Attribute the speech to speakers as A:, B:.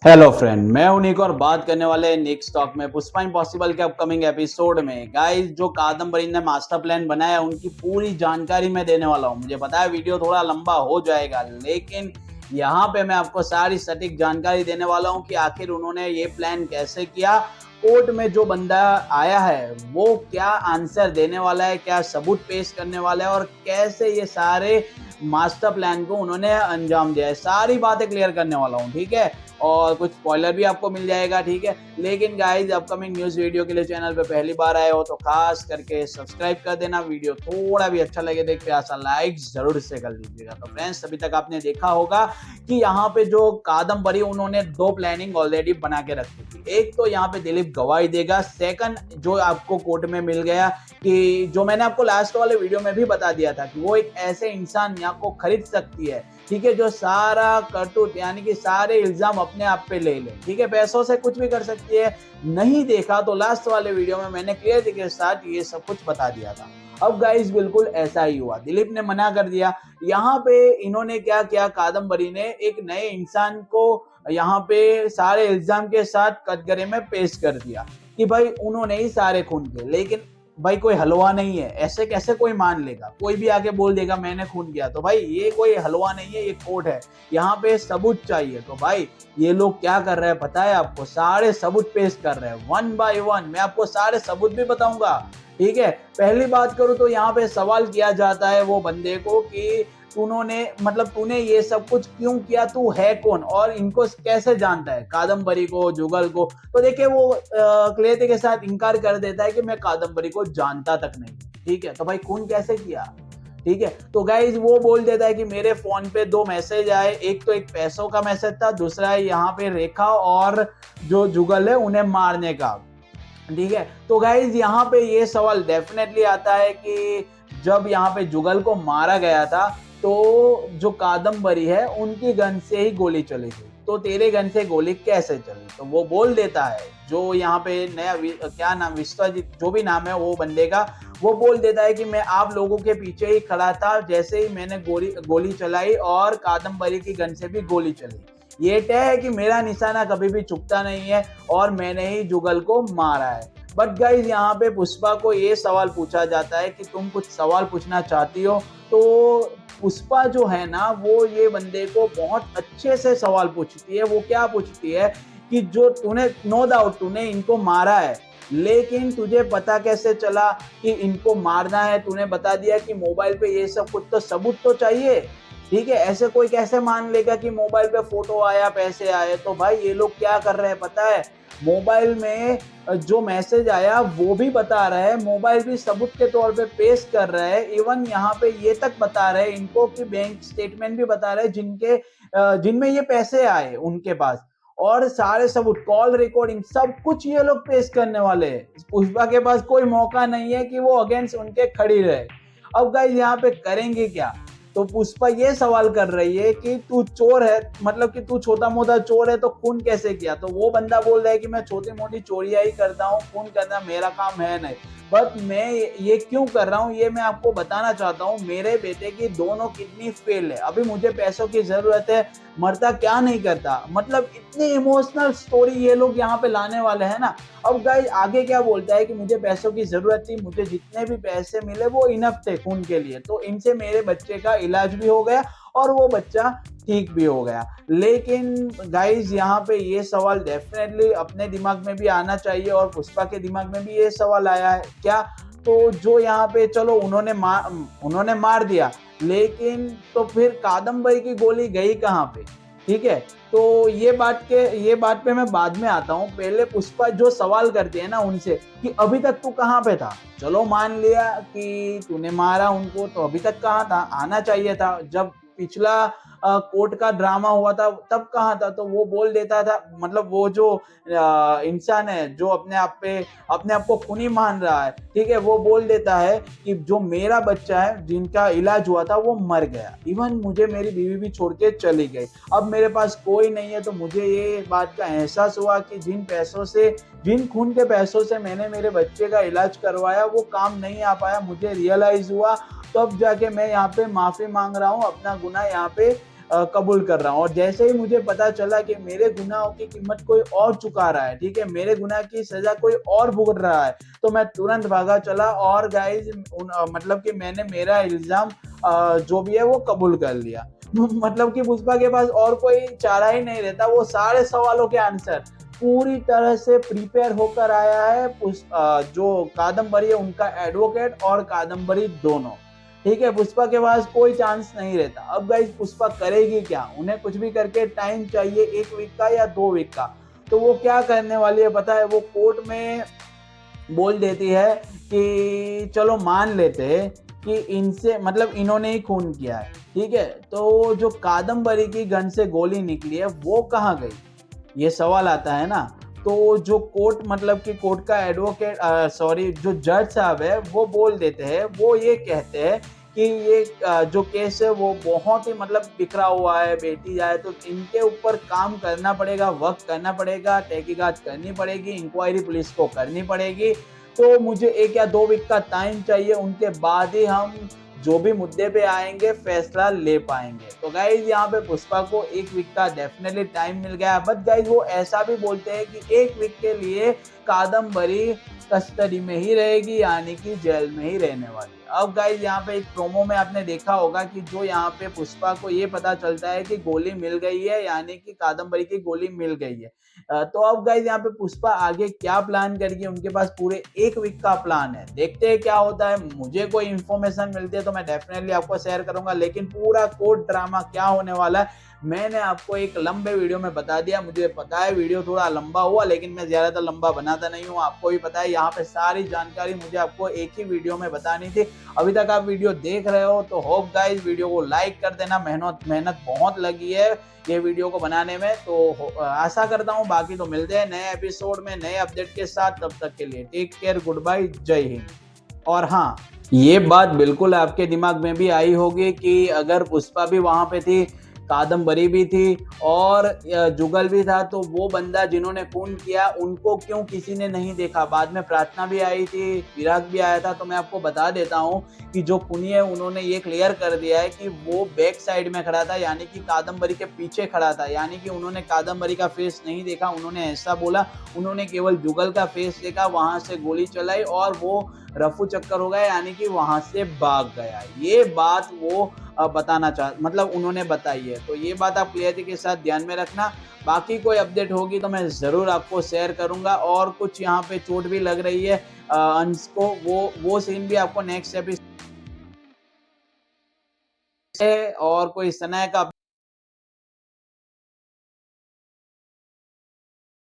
A: Hello friend, मैं हूं निक और बात करने वाले हैं निक स्टॉक में पुष्पा इम्पॉसिबल के अपकमिंग एपिसोड में। गाइस, जो कादम्बरी ने मास्टर प्लान बनाया है उनकी पूरी जानकारी मैं देने वाला हूं। मुझे पता है वीडियो थोड़ा लंबा हो जाएगा, लेकिन यहाँ पे मैं आपको सारी सटीक जानकारी देने वाला हूं कि आखिर उन्होंने ये प्लान कैसे किया। कोर्ट में जो बंदा आया है वो क्या आंसर देने वाला है, क्या सबूत पेश करने वाला है और कैसे ये सारे मास्टर प्लान को उन्होंने अंजाम दिया है, सारी बातें क्लियर करने वाला हूँ। ठीक है, और कुछ स्पॉइलर भी आपको मिल जाएगा। ठीक है, लेकिन गाइज अपकमिंग न्यूज वीडियो के लिए चैनल पे पहली बार आए हो तो खास करके सब्सक्राइब कर देना। वीडियो थोड़ा भी अच्छा लगे देख प्यार सा लाइक जरूर से कर लीजिएगा। तो फ्रेंड्स, अभी तक आपने देखा होगा कि यहाँ पे जो कादम्बरी उन्होंने दो प्लानिंग ऑलरेडी बना के रखी थी। एक तो यहाँ पे दिलीप गवाही देगा, सेकंड जो आपको कोर्ट में मिल गया कि जो मैंने आपको लास्ट वाले वीडियो में भी बता दिया था कि वो एक ऐसे इंसान यहाँ को खरीद सकती है। ठीक है, जो सारा करतूत यानी कि सारे इल्जाम अपने आप पे ले ले। ठीक है, पैसों से कुछ भी कर सकती है। नहीं देखा तो लास्ट वाले वीडियो में मैंने क्लियर के साथ ये सब कुछ बता दिया था। अब गाइस बिल्कुल ऐसा ही हुआ, दिलीप ने मना कर दिया। यहाँ पे इन्होंने क्या किया, कादम्बरी ने एक नए इंसान को यहाँ पे सारे इल्जाम के साथ कटघरे में पेश कर दिया कि भाई उन्होंने ही सारे खून किए। लेकिन भाई कोई हलवा नहीं है, ऐसे कैसे कोई मान लेगा। कोई भी आके बोल देगा मैंने खून किया, तो भाई ये कोई हलवा नहीं है, ये कोर्ट है, यहाँ पे सबूत चाहिए। तो भाई ये लोग क्या कर रहे हैं पता है आपको, सारे सबूत पेश कर रहे हैं वन बाय वन। मैं आपको सारे सबूत भी बताऊंगा। ठीक है, पहली बात करूं तो यहाँ पे सवाल किया जाता है वो बंदे को कि उन्होंने मतलब तूने ये सब कुछ क्यों किया, तू है कौन और इनको कैसे जानता है, कादम्बरी को, जुगल को। तो देखिए वो क्लियरिटी के साथ इनकार कर देता है कि मैं कादम्बरी को जानता तक नहीं। ठीक है, तो भाई खून कैसे किया। ठीक है, तो गाइज वो बोल देता है कि मेरे फोन पे दो मैसेज आए, एक तो एक पैसों का मैसेज था, दूसरा है यहाँ पे रेखा और जो जुगल है उन्हें मारने का। ठीक है, तो गाइज यहाँ पे ये सवाल डेफिनेटली आता है कि जब यहाँ पे जुगल को मारा गया था तो जो कादम्बरी है उनकी गन से ही गोली चली थी, तो तेरे गन से गोली कैसे चली। तो वो बोल देता है, जो यहाँ पे नया क्या नाम, विश्वजीत जो भी नाम है वो बंदे का, वो बोल देता है कि मैं आप लोगों के पीछे ही खड़ा था जैसे ही मैंने गोली चलाई और कादम्बरी की गन से भी गोली चली। ये तय है कि मेरा निशाना कभी भी चुकता नहीं है और मैंने ही जुगल को मारा है। बट गाइज यहाँ पे पुष्पा को ये सवाल पूछा जाता है कि तुम कुछ सवाल पूछना चाहती हो। तो पुष्पा जो है ना वो ये बंदे को बहुत अच्छे से सवाल पूछती है। वो क्या पूछती है कि जो तूने, नो डाउट तूने इनको मारा है, लेकिन तुझे पता कैसे चला कि इनको मारना है। तूने बता दिया कि मोबाइल पे ये सब कुछ, तो सबूत तो चाहिए। ठीक है, ऐसे कोई कैसे मान लेगा कि मोबाइल पे फोटो आया, पैसे आए। तो भाई ये लोग क्या कर रहे हैं पता है, मोबाइल में जो मैसेज आया वो भी बता रहे हैं, मोबाइल भी सबूत के तौर पे पेश कर रहे हैं। इवन यहाँ पे ये तक बता रहे हैं इनको कि बैंक स्टेटमेंट भी बता रहे हैं जिनमें ये पैसे आए उनके पास, और सारे सबूत, कॉल रिकॉर्डिंग, सब कुछ ये लोग पेश करने वाले हैं। पुष्पा के पास कोई मौका नहीं है कि वो अगेंस्ट उनके खड़ी रहे। अब गाइस यहाँ पे करेंगे क्या। तो पुष्पा ये सवाल कर रही है कि तू चोर है, मतलब कि तू छोटा मोटा चोर है तो खून कैसे किया। तो वो बंदा बोल रहा है कि मैं छोटी मोटी चोरियां ही करता हूँ, खून करना मेरा काम है नहीं। बट मैं ये क्यों कर रहा हूँ ये मैं आपको बताना चाहता हूँ। मेरे बेटे की दोनों किडनी फेल है, अभी मुझे पैसों की जरूरत है, मरता क्या नहीं करता। मतलब इतनी इमोशनल स्टोरी ये लोग यहाँ पे लाने वाले हैं ना। अब गाइस आगे क्या बोलता है कि मुझे पैसों की जरूरत थी, मुझे जितने भी पैसे मिले वो इनफ थे खून के लिए, तो इनसे मेरे बच्चे का इलाज भी हो गया और वो बच्चा ठीक भी हो गया। लेकिन गाइस यहाँ पे ये सवाल डेफिनेटली अपने दिमाग में भी आना चाहिए और पुष्पा के दिमाग में भी ये सवाल आया है क्या। तो जो यहाँ पे चलो उन्होंने मार दिया, लेकिन तो फिर कादम्बरी की गोली गई कहाँ पे। ठीक है, तो ये बात पे मैं बाद में आता हूँ। पहले पुष्पा जो सवाल करते हैं ना उनसे कि अभी तक तू कहाँ पे था। चलो मान लिया कि तूने मारा उनको, तो अभी तक कहाँ था, आना चाहिए था। जब पिछला कोर्ट का ड्रामा हुआ था तब कहाँ था। तो वो बोल देता था, मतलब वो जो इंसान है जो अपने आप को खूनी मान रहा है, ठीक है, वो बोल देता है कि जो मेरा बच्चा है जिनका इलाज हुआ था वो मर गया, इवन मुझे मेरी बीवी भी छोड़ के चली गई, अब मेरे पास कोई नहीं है। तो मुझे ये बात का एहसास हुआ कि जिन खून के पैसों से मैंने मेरे बच्चे का इलाज करवाया वो काम नहीं आ पाया, मुझे रियलाइज हुआ, तब जाके मैं यहाँ पे माफी मांग रहा हूँ, अपना गुनाह यहाँ पे कबूल कर रहा हूँ। और जैसे ही मुझे पता चला कि मेरे गुनाहों की कीमत कोई और चुका रहा है, ठीक है, मेरे गुनाह की सजा कोई और भुगत रहा है, तो मैं तुरंत भागा चला और गाइज मतलब कि मैंने मेरा इल्जाम जो भी है वो कबूल कर लिया। मतलब कि पुष्पा के पास और कोई चारा ही नहीं रहता, वो सारे सवालों के आंसर पूरी तरह से प्रिपेयर होकर आया है। जो कादम्बरी है उनका एडवोकेट और कादम्बरी दोनों, ठीक है, पुष्पा के पास कोई चांस नहीं रहता। अब गाइस पुष्पा करेगी क्या, उन्हें कुछ भी करके टाइम चाहिए 1 वीक का या 2 वीक का, तो वो क्या करने वाली है पता है, वो कोर्ट में बोल देती है कि चलो मान लेते हैं कि इनसे मतलब इन्होंने ही खून किया है, ठीक है, तो जो कादम्बरी की गन से गोली निकली है वो कहाँ गई, ये सवाल आता है ना। तो जो कोर्ट मतलब कि कोर्ट का एडवोकेट सॉरी जो जज साहब है वो बोल देते हैं, वो ये कहते हैं कि ये जो केस है वो बहुत ही मतलब बिखरा हुआ है, बेटी जाए तो इनके ऊपर काम करना पड़ेगा, वक्त करना पड़ेगा, तहकीकात करनी पड़ेगी, इंक्वायरी पुलिस को करनी पड़ेगी। तो मुझे 1 या 2 वीक का टाइम चाहिए, उनके बाद ही हम जो भी मुद्दे पे आएंगे फैसला ले पाएंगे। तो गाइज यहाँ पे पुष्पा को 1 वीक का डेफिनेटली टाइम मिल गया, बट गाइज वो ऐसा भी बोलते हैं कि 1 वीक के लिए कादम्बरी कस्टडी में ही रहेगी, यानी कि जेल में ही रहने वाली है। अब गाइज यहाँ पे एक प्रोमो में आपने देखा होगा कि जो यहाँ पे पुष्पा को ये पता चलता है कि गोली मिल गई है, यानी कि कादम्बरी की गोली मिल गई है। तो अब गाइज यहाँ पे पुष्पा आगे क्या प्लान करेगी, उनके पास पूरे 1 वीक का प्लान है, देखते हैं क्या होता है। मुझे कोई इन्फॉर्मेशन मिलती है तो मैं डेफिनेटली आपको शेयर करूंगा, लेकिन पूरा कोर्ट ड्रामा क्या होने वाला है मैंने आपको एक लंबे वीडियो में बता दिया। मुझे पता है वीडियो थोड़ा लंबा हुआ, लेकिन मैं ज्यादातर लंबा बनाता नहीं हूँ, आपको भी पता है, यहाँ पे सारी जानकारी मुझे आपको एक ही वीडियो में बतानी थी। अभी तक आप वीडियो देख रहे हो तो होप गाइस वीडियो को लाइक कर देना, मेहनत बहुत लगी है ये वीडियो को बनाने में, तो आशा करता हूँ। बाकी तो मिलते हैं नए एपिसोड में नए अपडेट के साथ, तब तक के लिए टेक केयर, गुड बाय, जय हिंद। और हाँ, ये बात बिल्कुल आपके दिमाग में भी आई होगी कि अगर पुष्पा भी वहां पे थी, कादम्बरी भी थी और जुगल भी था, तो वो बंदा जिन्होंने खून किया उनको क्यों किसी ने नहीं देखा। बाद में प्रार्थना भी आई थी, विराग भी आया था। तो मैं आपको बता देता हूँ कि जो खूनी है उन्होंने ये क्लियर कर दिया है कि वो बैक साइड में खड़ा था, यानी कि कादम्बरी के पीछे खड़ा था, यानी कि उन्होंने कादम्बरी का फेस नहीं देखा, उन्होंने ऐसा बोला, उन्होंने केवल जुगल का फेस देखा, वहां से गोली चलाई और वो रफू चक्कर हो गया, यानी कि वहां से भाग गया। ये बात वो बताना चाह मतलब उन्होंने बताई है, तो ये बात आप क्लियरिटी के साथ ध्यान में रखना। बाकी कोई अपडेट होगी तो मैं जरूर आपको शेयर करूंगा। और कुछ यहाँ पे चोट भी लग रही है अंश को, वो सीन भी आपको नेक्स्ट एपिसोड और कोई सनय का